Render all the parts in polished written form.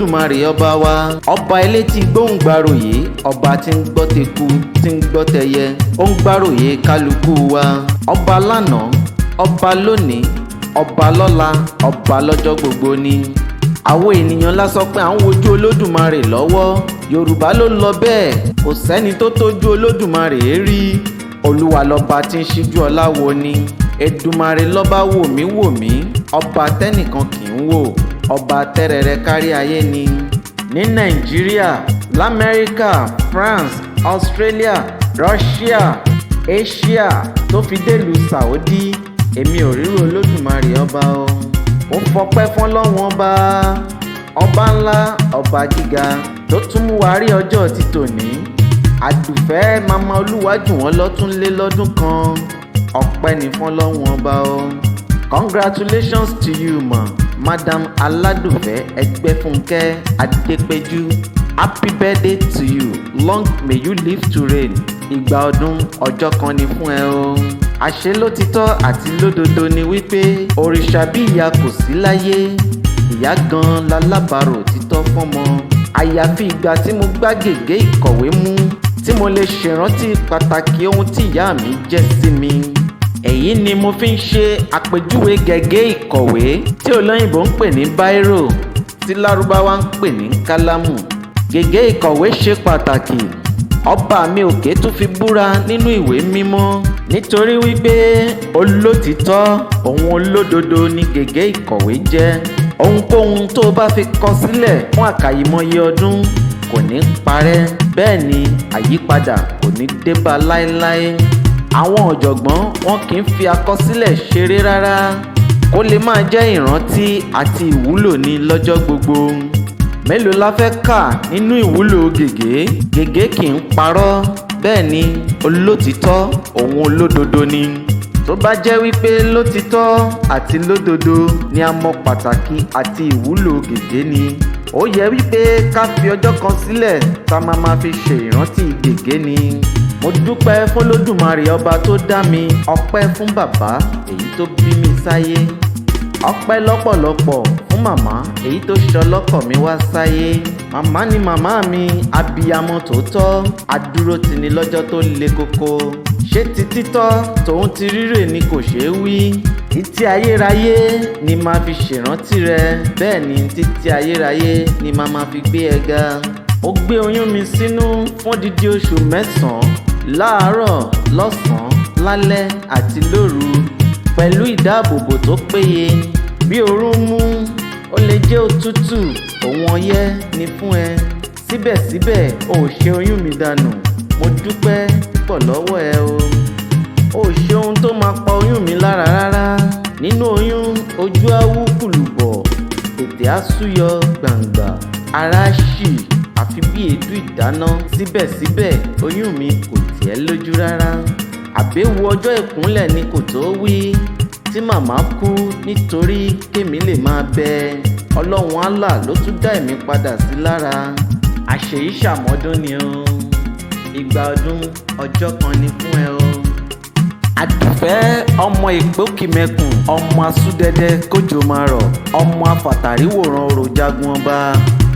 Olódùmarè ọba wa, ọba elétí gbóhùngbàròyé, ọba tí ń gbọ́ teku tí ń gbọ́ tẹyẹ, ó ń gbàròyé kálukú wa, ọba lánàá, ọba lónìí, ọba lọ́la, ọba lọ́jọ́ gbogbo ni. àwọn ènìyàn la sọ pé à ń wojú Olódùmarè lọ́wọ́. Yorùbá ló lọ bẹ́ẹ̀, kò sẹ́ni tó tójú Olódùmarè rí. Olúwa lọ́ba tí ń ṣíjú ọlá wo ni. Èdùmàrè lọ́ba wò mí wò mí, ọba tẹ́nìkan kì í wò, ọba tẹ́rẹrẹ kárí ayé ni. Ní Nàìjíríà, l'Amẹ́ríkà, France, Australia, Russia, Asia tó fi délùú Saudi, èmi ò ríru Olódùmarè ọba o. Ó fọpẹ́ fún Ọlọ́run ọba ńlá, ọba gíga tó tún mú wa rí ọjọ́ ti tòní. Adufe mama Oluwajuwonlo tún lé lọ́dún kan. Ọpẹ́ ni fún Ọlọ́run ọba o. Congratulations to you Madam Adufe EGBEFUNKE Adepeju. Happy birthday to you. Long may you live to reign. Ìgbà ọdún ọjọ́ kan ni fún ẹ o. Àṣẹ lótìtọ́ àti lódodo ni wípé òrìṣà bí ìyá kò sí láyé. Ìyá gan lalábàárò títọ́ fọ́mọ. Àyàfi ìgbà tí mo gbá gègé ìkọ̀wé mú tí mo lè ṣèrántí pàtàkì ohun tí ìyá mi jẹ́ sí mi. Èyí ni mo fi ń ṣe àpèjúwe gègé ìkọ̀wé tí olóyìnbó ń pè ní báírò tí lárúbáwá ń pè ní kálámù. Gègé ìkọ̀wé ṣe pàtàkì. Ọba mi òkè tún fi búra nínú ìwé mímọ́ nítorí wípé olótìtọ́ òun olódodo ni gègé ìkọ̀wé jẹ́. Ohunkóhun tó bá fi kọ sílẹ̀ fún àkàìmọye ọdún kò ní parẹ́, bẹ́ẹ̀ ni àyípadà kò ní débá láéláé. Àwọn ọ̀jọ̀gbọ́n wọn kì í fi àkọsílẹ̀ ṣeré rárá, kó lè máa jẹ́ ìrántí àti ìwúlò ní lọ́jọ́ gbogbo. Mélòó la fẹ́ kà nínú ìwúlò gègé? Gègé kì í parọ́, bẹ́ẹ̀ ni olótìtọ́ òun olódodo ni. Tó bá jẹ́ wípé lótìtọ́ àti lódodo ni a mọ pàtàkì àti ìwúlò gègé ni, ó yẹ wípé ká fi ọjọ́ kan sílẹ̀ tá a máa fi ṣe ìrántí gègé ni. Mo dúpẹ́ fún Olódùmarè ọba tó dá mi, ọpẹ́ fún bàbá èyí tó bí mi sáyé, ọpẹ́ lọ́pọ̀lọpọ̀ fún màmá èyí tó ṣọlọ́kọ̀ mi wá sáyé. Màmá ni màmá mi, abiyamọ tòótọ́, adúró tì ní lọ́jọ́ tó le koko. Ṣé ti títọ́ tòun ti rírè ni kò ṣeé wí? Títí ayérayé ni màá fi ṣèrántí rẹ, bẹ́ẹ̀ ni títí ayérayé ni màá máa fi gbé ẹ ga. Ó gbé oyún mi sínú fún dídí oṣù 9, láàárọ̀, lọ́sàn-án, lálẹ́ àti lóru, pẹ̀lú ìdáàbòbò tó péye. Bí oorun mú, ó lè jẹ́ òtútù, òun ọyẹ́ ni fún ẹ. Síbẹ̀síbẹ̀ o ò ṣe oyún mi dànù. Mo dúpẹ́ púpọ̀ lọ́wọ́ ẹ o. O ò ṣe ohun tó máa pa oyún mi lára rárá. Nínú oyún, ojú á wú kùlùbọ̀, ètè á súyọ gbàǹgbà, ara ṣì àfi bí èédú ìdáná. Síbẹ̀síbẹ̀ oyún mi kò tiẹ̀ lójú rárá. Àbẹ̀wò ọjọ́ ìkúnlẹ̀ ni kò tó wí, tí màmá kú nítorí kémi lè máa bẹ. Ọlọ́run Allah ló tún dá ẹ̀mí padà sí lára. Àṣèyí ṣàmọ́dún ni o. Ìgbà ọdún ọjọ́ kan ni fún ẹ o. Adufe ọmọ ìgbókìmẹkùn, ọmọ asúdẹ́dẹ́ kójò máa rọ̀, ọmọ afàtàríwòrán orò jagun ọba.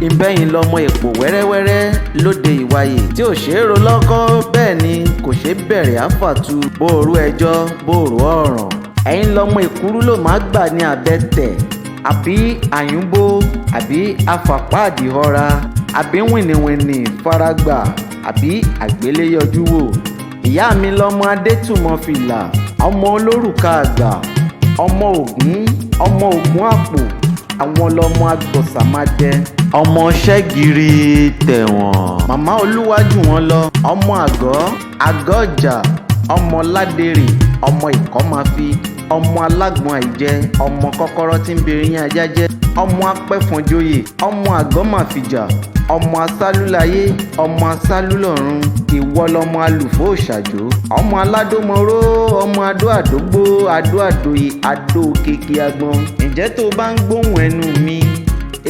Ìbẹ́yìn lọmọ èpò wẹ́rẹ́wẹ́rẹ́ lóde ìwàyè tí ò ṣeé ro lọ́kọ́, bẹ́ẹ̀ ni kò ṣeé bẹ̀rẹ̀ àfàtú bóòrú ẹjọ́ bóòrú ọ̀ràn. Ẹ̀yin lọmọ ìkúrú ló máa gbà ní abẹ́tẹ̀, àbí àyúnbó, àbí afàpáàdìhọ́ra, àbí wìnìwìnì faragbà, àbí àgbéléyọjú wò. Ìyá mi lọmọ adétùmọ̀fìlà, ọmọ olórùka àgbà, ọmọ ògún àpò, àwọn lọmọ agbọ̀sàmájẹ, ọmọ ṣẹ́gìrì tẹ̀wọ̀n. Màmá Olúwájùwọ́nlọ, ọmọ àgọ́ ọjà, ọmọ ládèrè, ọmọ ìkọ́máfi, ọmọ alágbọ̀n àìjẹ, ọmọ kọ́kọ́rọ́ tí ń bèrè yín ajá jẹ́, ọmọ apẹ́fọ̀njoyè, ọmọ àgọ́màfìjà, ọmọ asálúláyé, ọmọ asálúlọ̀run. Ìwọ lọmọ alùfó òṣàjò, ọmọ aládómọró, ọmọ adó àdógbó, adó àdóyè, adó kéèké agbọn. Ǹjẹ́ tó bá ń gbóhùn ẹnu mi,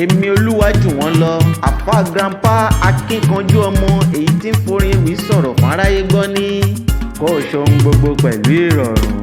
èmi Olúwajuwonlo, àfáà grandpa akínkanjú ọmọ èyí tí ń forin ewì sọ̀rọ̀ fún aráyé gbọ́ ní kó o ṣohun gbogbo pẹ̀lú ìrọ̀rùn.